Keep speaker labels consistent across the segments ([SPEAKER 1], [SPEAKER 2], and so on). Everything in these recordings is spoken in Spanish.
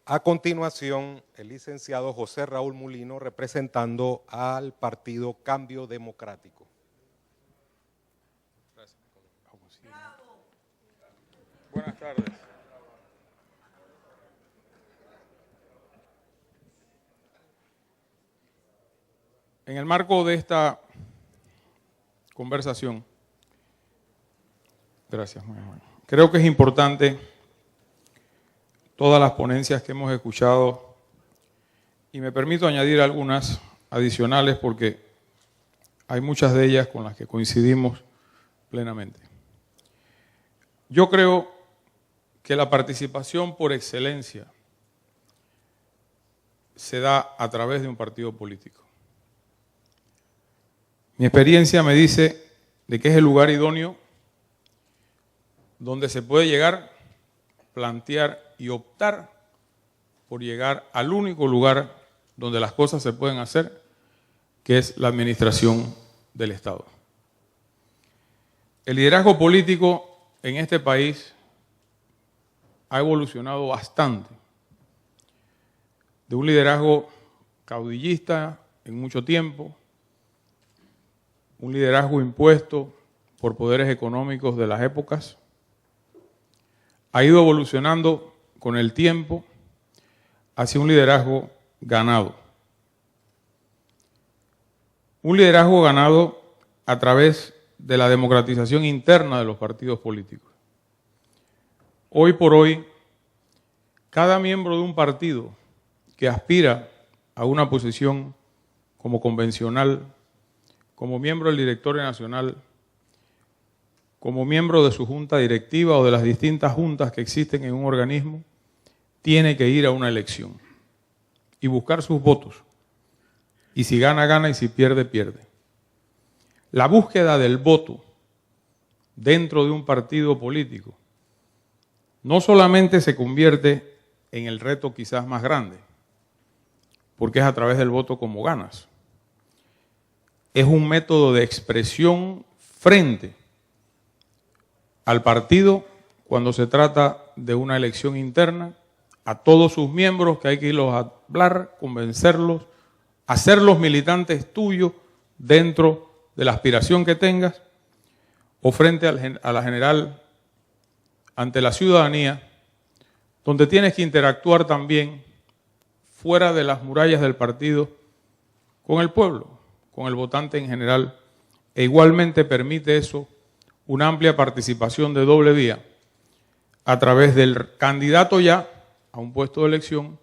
[SPEAKER 1] A continuación, el licenciado José Raúl Mulino, representando al partido Cambio Democrático.
[SPEAKER 2] Gracias. Buenas tardes. En el marco de esta conversación, gracias, muy amable. Creo que es importante todas las ponencias que hemos escuchado y me permito añadir algunas adicionales porque hay muchas de ellas con las que coincidimos plenamente. Yo creo que la participación por excelencia se da a través de un partido político. Mi experiencia me dice de que es el lugar idóneo donde se puede llegar, plantear y optar por llegar al único lugar donde las cosas se pueden hacer, que es la administración del Estado. El liderazgo político en este país ha evolucionado bastante. De un liderazgo caudillista en mucho tiempo, un liderazgo impuesto por poderes económicos de las épocas, ha ido evolucionando con el tiempo hacia un liderazgo ganado. Un liderazgo ganado a través de la democratización interna de los partidos políticos. Hoy por hoy, cada miembro de un partido que aspira a una posición como convencional, como miembro del directorio nacional, como miembro de su junta directiva o de las distintas juntas que existen en un organismo, tiene que ir a una elección y buscar sus votos. Y si gana, gana, y si pierde, pierde. La búsqueda del voto dentro de un partido político no solamente se convierte en el reto quizás más grande, porque es a través del voto como ganas. Es un método de expresión frente al partido cuando se trata de una elección interna, a todos sus miembros que hay que irlos a hablar, convencerlos, hacerlos militantes tuyos dentro de la aspiración que tengas, o frente a la general ante la ciudadanía, donde tienes que interactuar también fuera de las murallas del partido con el pueblo, con el votante en general, e igualmente permite eso una amplia participación de doble vía a través del candidato ya a un puesto de elección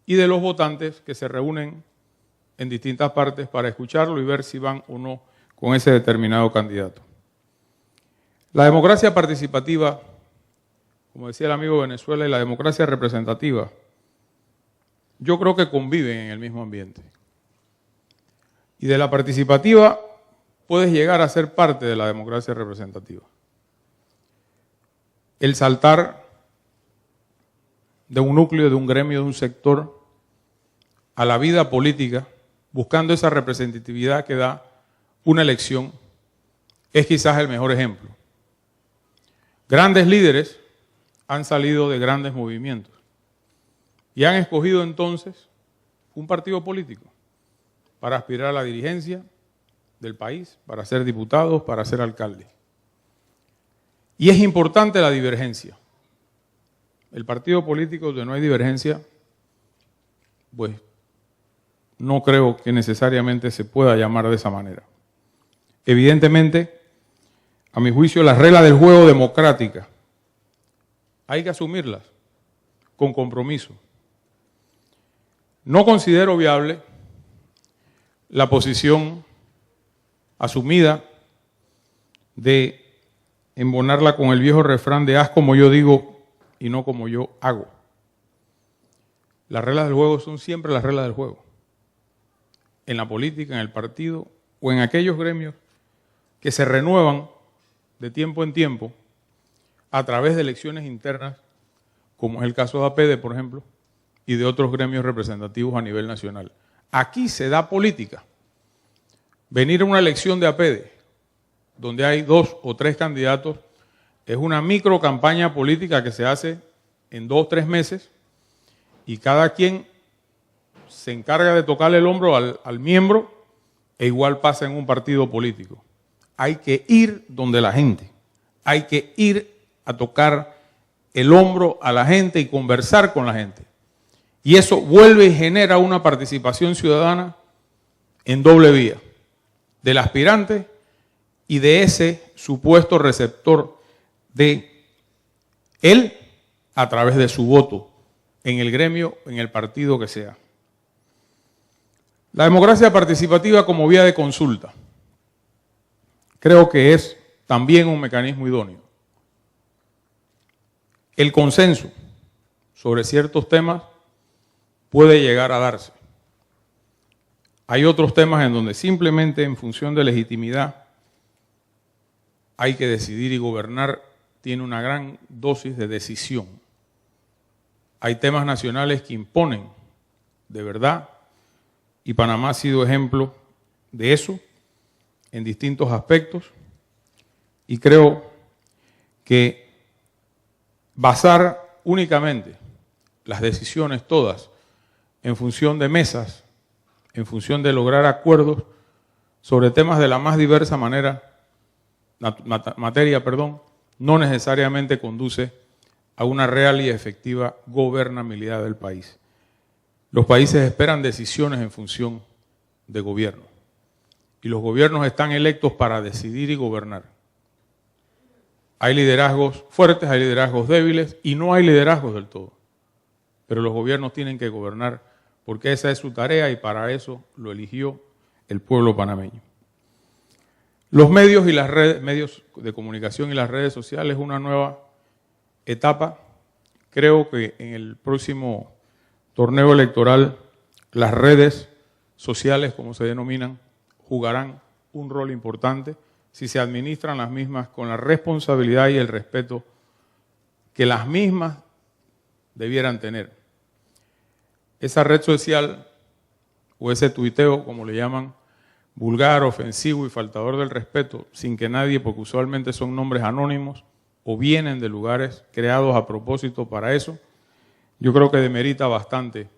[SPEAKER 2] y de los votantes que se reúnen en distintas partes para escucharlo y ver si van o no con ese determinado candidato. La democracia participativa, como decía el amigo de Venezuela, y la democracia representativa, yo creo que conviven en el mismo ambiente. Y de la participativa puedes llegar a ser parte de la democracia representativa. El saltar de un núcleo, de un gremio, de un sector, a la vida política, buscando esa representatividad que da una elección, es quizás el mejor ejemplo. Grandes líderes han salido de grandes movimientos y han escogido entonces un partido político para aspirar a la dirigencia del país, para ser diputados, para ser alcaldes. Y es importante la divergencia. El partido político donde no hay divergencia, pues no creo que necesariamente se pueda llamar de esa manera. Evidentemente, a mi juicio, las reglas del juego democrática hay que asumirlas con compromiso. No considero viable la posición asumida de embonarla con el viejo refrán de haz como yo digo y no como yo hago. Las reglas del juego son siempre las reglas del juego. En la política, en el partido o en aquellos gremios que se renuevan de tiempo en tiempo a través de elecciones internas, como es el caso de APD, por ejemplo, y de otros gremios representativos a nivel nacional. Aquí se da política. Venir a una elección de APD, donde hay 2 o 3 candidatos, es una micro campaña política que se hace en 2 o 3 meses y cada quien se encarga de tocarle el hombro al miembro, e igual pasa en un partido político. Hay que ir donde la gente, hay que ir a tocar el hombro a la gente y conversar con la gente. Y eso vuelve y genera una participación ciudadana en doble vía, del aspirante y de ese supuesto receptor de él a través de su voto en el gremio, en el partido que sea. La democracia participativa como vía de consulta creo que es también un mecanismo idóneo. El consenso sobre ciertos temas puede llegar a darse. Hay otros temas en donde simplemente en función de legitimidad hay que decidir, y gobernar tiene una gran dosis de decisión. Hay temas nacionales que imponen de verdad, y Panamá ha sido ejemplo de eso en distintos aspectos, y creo que basar únicamente las decisiones todas en función de mesas, en función de lograr acuerdos sobre temas de la más diversa materia, no necesariamente conduce a una real y efectiva gobernabilidad del país. Los países esperan decisiones en función de gobierno, y los gobiernos están electos para decidir y gobernar. Hay liderazgos fuertes, hay liderazgos débiles y no hay liderazgos del todo. Pero los gobiernos tienen que gobernar porque esa es su tarea y para eso lo eligió el pueblo panameño. Los medios y las redes, medios de comunicación y las redes sociales, una nueva etapa. Creo que en el próximo torneo electoral las redes sociales, como se denominan, jugarán un rol importante si se administran las mismas con la responsabilidad y el respeto que las mismas debieran tener. Esa red social o ese tuiteo, como le llaman, vulgar, ofensivo y faltador del respeto, sin que nadie, porque usualmente son nombres anónimos o vienen de lugares creados a propósito para eso, yo creo que demerita bastante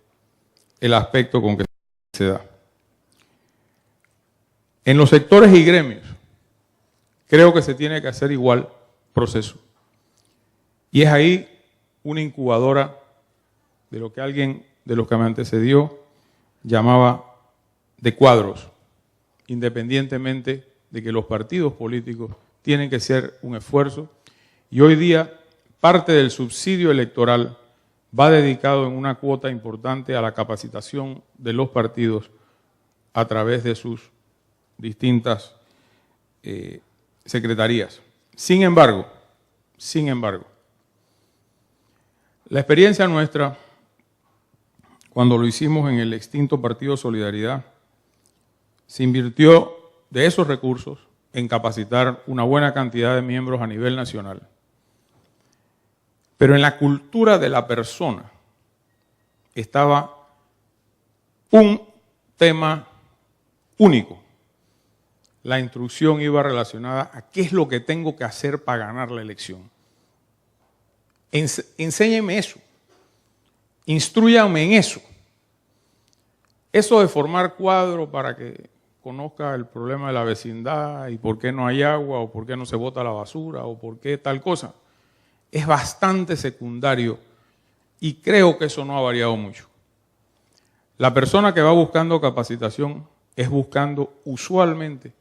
[SPEAKER 2] el aspecto con que se da. En los sectores y gremios, creo que se tiene que hacer igual proceso. Y es ahí una incubadora de lo que alguien de los que me antecedió llamaba de cuadros, independientemente de que los partidos políticos tienen que hacer un esfuerzo. Y hoy día parte del subsidio electoral va dedicado en una cuota importante a la capacitación de los partidos a través de sus distintas secretarías. Sin embargo, la experiencia nuestra, cuando lo hicimos en el extinto Partido Solidaridad, se invirtió de esos recursos en capacitar una buena cantidad de miembros a nivel nacional. Pero en la cultura de la persona estaba un tema único. La instrucción iba relacionada a qué es lo que tengo que hacer para ganar la elección. Enséñeme eso. Instrúyame en eso. Eso de formar cuadro para que conozca el problema de la vecindad y por qué no hay agua o por qué no se bota la basura o por qué tal cosa, es bastante secundario y creo que eso no ha variado mucho. La persona que va buscando capacitación es buscando usualmente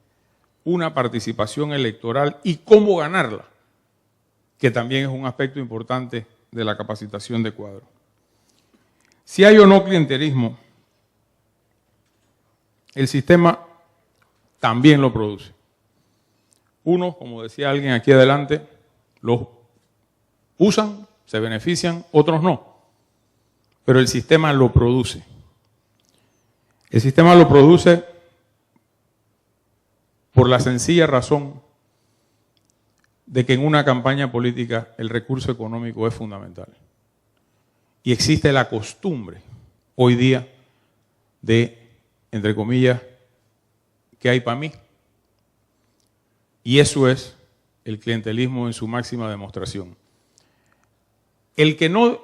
[SPEAKER 2] una participación electoral y cómo ganarla, que también es un aspecto importante de la capacitación de cuadro. Si hay o no clientelismo, el sistema también lo produce. Unos, como decía alguien aquí adelante, los usan, se benefician, otros no. Pero el sistema lo produce. El sistema lo produce por la sencilla razón de que en una campaña política el recurso económico es fundamental. Y existe la costumbre hoy día de, entre comillas, ¿qué hay para mí? Y eso es el clientelismo en su máxima demostración. El que no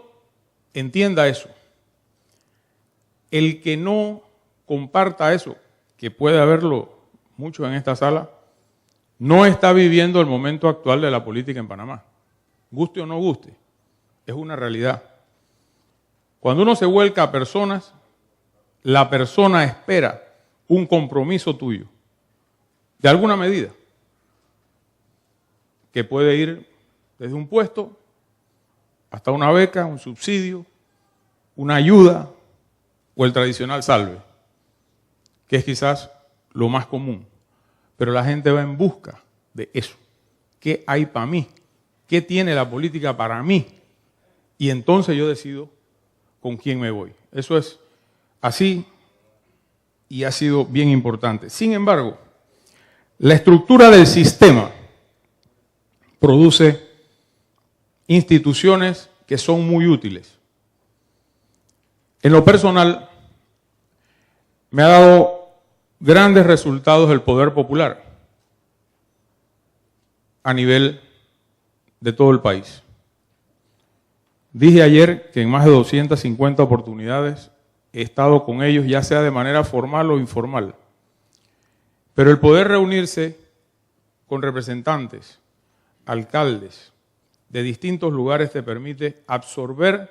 [SPEAKER 2] entienda eso el que no comparta eso, que puede haberlo mucho en esta sala, no está viviendo el momento actual de la política en Panamá. Guste o no guste, es una realidad. Cuando uno se vuelca a personas, la persona espera un compromiso tuyo, de alguna medida, que puede ir desde un puesto hasta una beca, un subsidio, una ayuda o el tradicional salve, que es quizás lo más común. Pero la gente va en busca de eso. ¿Qué hay para mí? ¿Qué tiene la política para mí? Y entonces yo decido con quién me voy. Eso es así y ha sido bien importante. Sin embargo, la estructura del sistema produce instituciones que son muy útiles. En lo personal, me ha dado grandes resultados el poder popular a nivel de todo el país. Dije ayer que en más de 250 oportunidades he estado con ellos, ya sea de manera formal o informal. Pero el poder reunirse con representantes, alcaldes de distintos lugares te permite absorber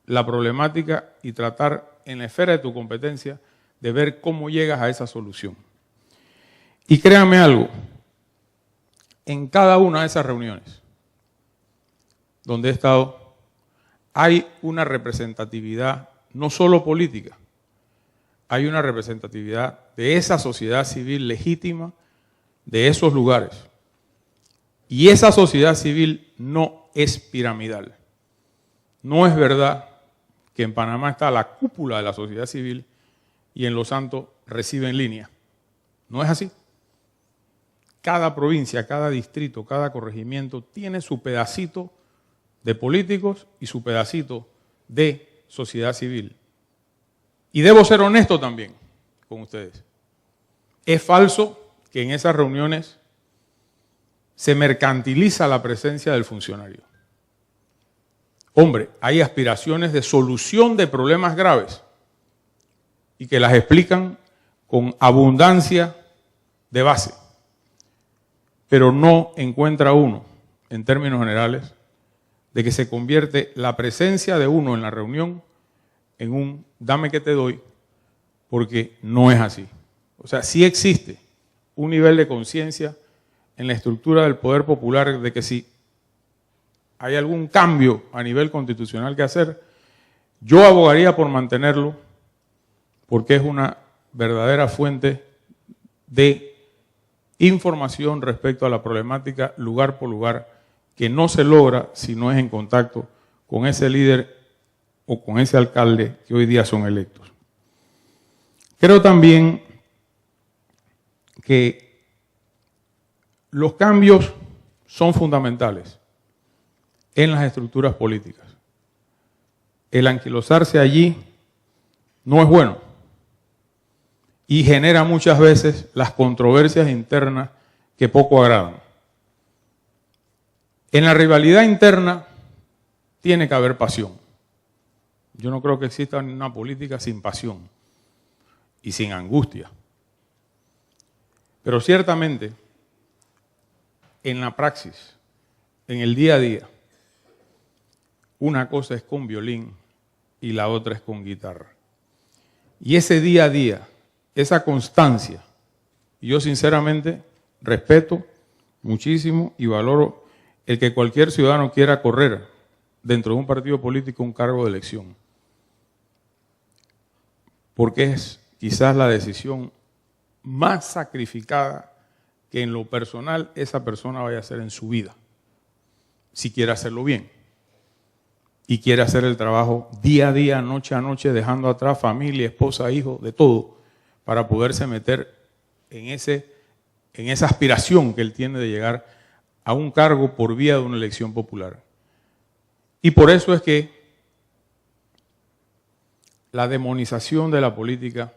[SPEAKER 2] la problemática y tratar en la esfera de tu competencia de ver cómo llegas a esa solución. Y créanme algo, en cada una de esas reuniones donde he estado, hay una representatividad no solo política, hay una representatividad de esa sociedad civil legítima de esos lugares. Y esa sociedad civil no es piramidal. No es verdad que en Panamá está la cúpula de la sociedad civil y en Los Santos recibe en línea. No es así. Cada provincia, cada distrito, cada corregimiento tiene su pedacito de políticos y su pedacito de sociedad civil. Y debo ser honesto también con ustedes. Es falso que en esas reuniones se mercantiliza la presencia del funcionario. Hombre, hay aspiraciones de solución de problemas graves y que las explican con abundancia de base. Pero no encuentra uno, en términos generales, de que se convierte la presencia de uno en la reunión en un dame que te doy, porque no es así. O sea, sí existe un nivel de conciencia en la estructura del poder popular de que si hay algún cambio a nivel constitucional que hacer, yo abogaría por mantenerlo porque es una verdadera fuente de información respecto a la problemática lugar por lugar que no se logra si no es en contacto con ese líder o con ese alcalde que hoy día son electos. Creo también que los cambios son fundamentales en las estructuras políticas. El anquilosarse allí no es bueno y genera muchas veces las controversias internas que poco agradan. En la rivalidad interna tiene que haber pasión. Yo no creo que exista una política sin pasión y sin angustia. Pero ciertamente, en la praxis, en el día a día, una cosa es con violín y la otra es con guitarra. Y ese día a día, esa constancia, yo sinceramente respeto muchísimo y valoro el que cualquier ciudadano quiera correr dentro de un partido político un cargo de elección. Porque es quizás la decisión más sacrificada que en lo personal esa persona vaya a hacer en su vida, si quiere hacerlo bien y quiere hacer el trabajo día a día, noche a noche, dejando atrás familia, esposa, hijos, de todo, para poderse meter en esa aspiración que él tiene de llegar a un cargo por vía de una elección popular. Y por eso es que la demonización de la política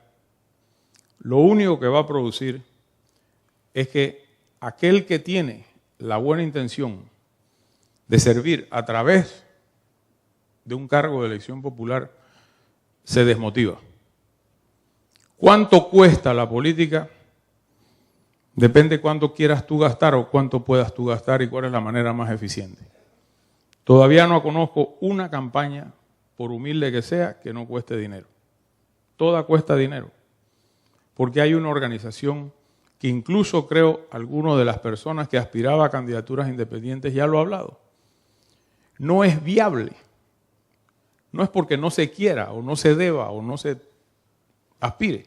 [SPEAKER 2] lo único que va a producir es que aquel que tiene la buena intención de servir a través de un cargo de elección popular se desmotiva. ¿Cuánto cuesta la política? Depende cuánto quieras tú gastar o cuánto puedas tú gastar y cuál es la manera más eficiente. Todavía no conozco una campaña, por humilde que sea, que no cueste dinero. Toda cuesta dinero. Porque hay una organización que incluso creo alguno de las personas que aspiraba a candidaturas independientes ya lo ha hablado. No es viable. No es porque no se quiera o no se deba o no se aspire.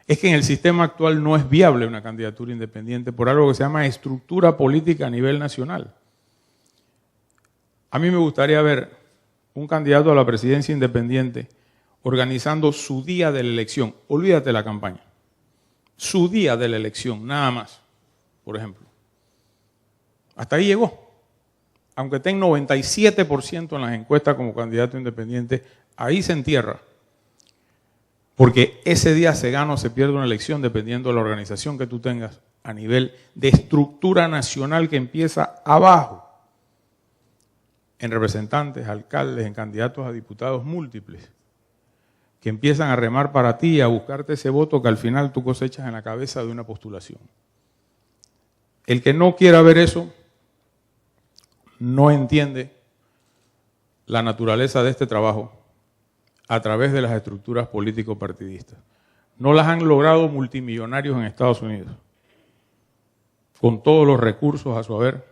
[SPEAKER 2] Es que en el sistema actual no es viable una candidatura independiente por algo que se llama estructura política a nivel nacional. A mí me gustaría ver un candidato a la presidencia independiente organizando su día de la elección. Olvídate de la campaña. Su día de la elección, nada más, por ejemplo. Hasta ahí llegó. Aunque esté en 97% en las encuestas como candidato independiente, ahí se entierra. Porque ese día se gana o se pierde una elección dependiendo de la organización que tú tengas a nivel de estructura nacional que empieza abajo. En representantes, alcaldes, en candidatos a diputados múltiples, que empiezan a remar para ti y a buscarte ese voto que al final tú cosechas en la cabeza de una postulación. El que no quiera ver eso, no entiende la naturaleza de este trabajo a través de las estructuras político-partidistas. No las han logrado multimillonarios en Estados Unidos, con todos los recursos a su haber,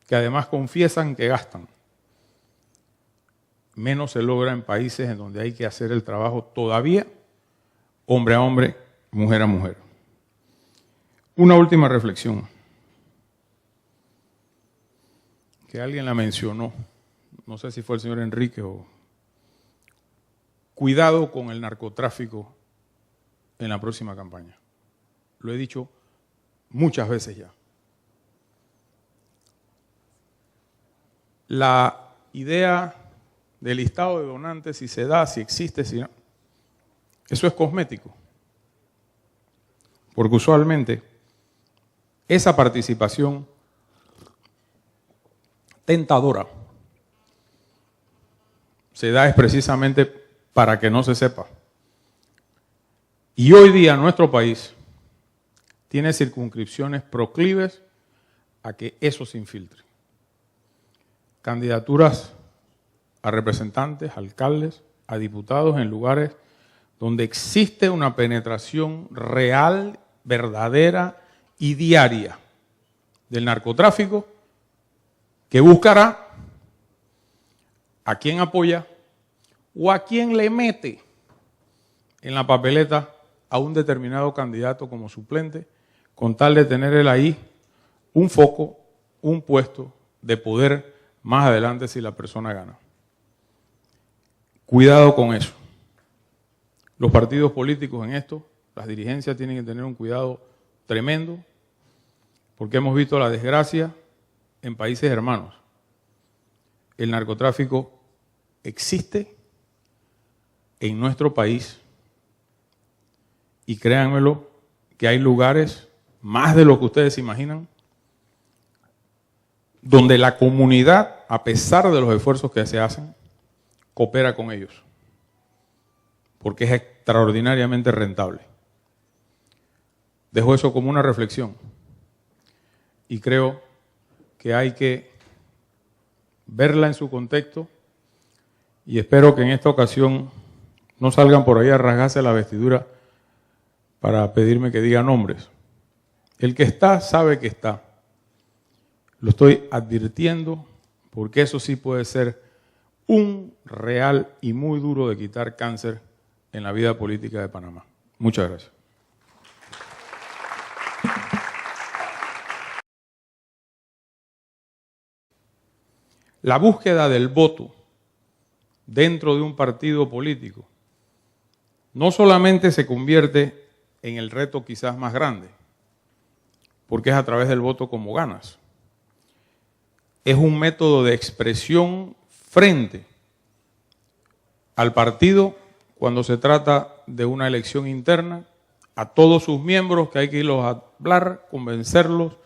[SPEAKER 2] que además confiesan que gastan. Menos se logra en países en donde hay que hacer el trabajo todavía, hombre a hombre, mujer a mujer. Una última reflexión, que alguien la mencionó, no sé si fue el señor Enrique o... Cuidado con el narcotráfico en la próxima campaña. Lo he dicho muchas veces ya. La idea del listado de donantes, si se da, si existe, si no, eso es cosmético. Porque usualmente esa participación tentadora se da es precisamente para que no se sepa. Y hoy día nuestro país tiene circunscripciones proclives a que eso se infiltre. Candidaturas a representantes, alcaldes, a diputados en lugares donde existe una penetración real, verdadera y diaria del narcotráfico que buscará a quién apoya o a quién le mete en la papeleta a un determinado candidato como suplente, con tal de tener él ahí un foco, un puesto de poder más adelante si la persona gana. Cuidado con eso. Los partidos políticos en esto, las dirigencias tienen que tener un cuidado tremendo, porque hemos visto la desgracia en países hermanos. El narcotráfico existe en nuestro país y créanmelo que hay lugares, más de lo que ustedes se imaginan, donde la comunidad, a pesar de los esfuerzos que se hacen, coopera con ellos, porque es extraordinariamente rentable. Dejo eso como una reflexión y creo que hay que verla en su contexto y espero que en esta ocasión no salgan por ahí a rasgarse la vestidura para pedirme que diga nombres. El que está, sabe que está. Lo estoy advirtiendo porque eso sí puede ser un real y muy duro de quitar cáncer en la vida política de Panamá. Muchas gracias. La búsqueda del voto dentro de un partido político no solamente se convierte en el reto quizás más grande, porque es a través del voto como ganas. Es un método de expresión frente al partido cuando se trata de una elección interna, a todos sus miembros que hay que irlos a hablar, convencerlos,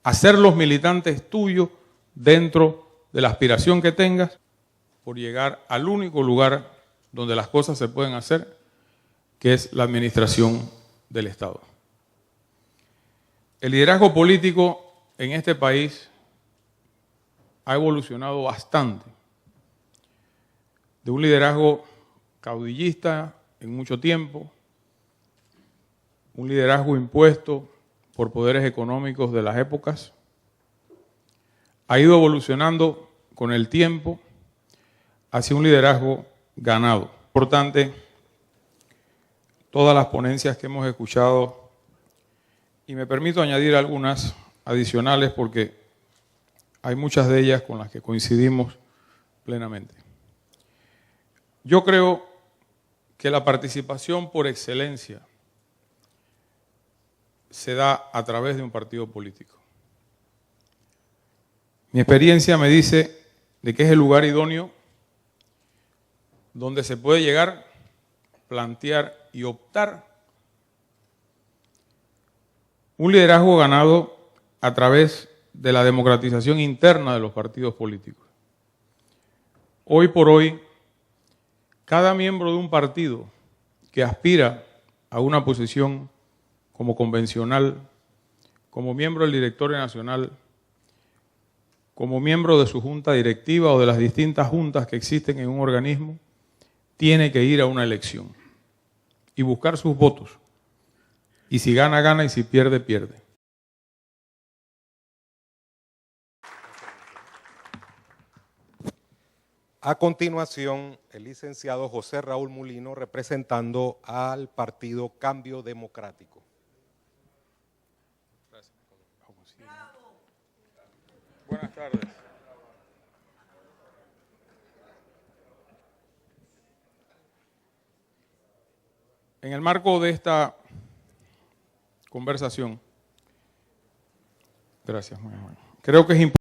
[SPEAKER 2] hacerlos militantes tuyos dentro de la aspiración que tengas por llegar al único lugar donde las cosas se pueden hacer que es la administración del Estado. El liderazgo político en este país ha evolucionado bastante, de un liderazgo caudillista en mucho tiempo, un liderazgo impuesto por poderes económicos de las épocas, ha ido evolucionando con el tiempo hacia un liderazgo ganado. Importante, todas las ponencias que hemos escuchado, y me permito añadir algunas adicionales porque hay muchas de ellas con las que coincidimos plenamente. Yo creo que la participación por excelencia se da a través de un partido político. Mi experiencia me dice de que es el lugar idóneo donde se puede llegar, plantear y optar un liderazgo ganado a través de la democratización interna de los partidos políticos. Hoy por hoy, cada miembro de un partido que aspira a una posición como convencional, como miembro del directorio nacional, como miembro de su junta directiva o de las distintas juntas que existen en un organismo, tiene que ir a una elección y buscar sus votos. Y si gana, gana, y si pierde, pierde.
[SPEAKER 1] A continuación, el licenciado José Raúl Mulino, representando al partido Cambio Democrático.
[SPEAKER 2] Buenas tardes. En el marco de esta conversación, gracias, muy amable. Creo que es importante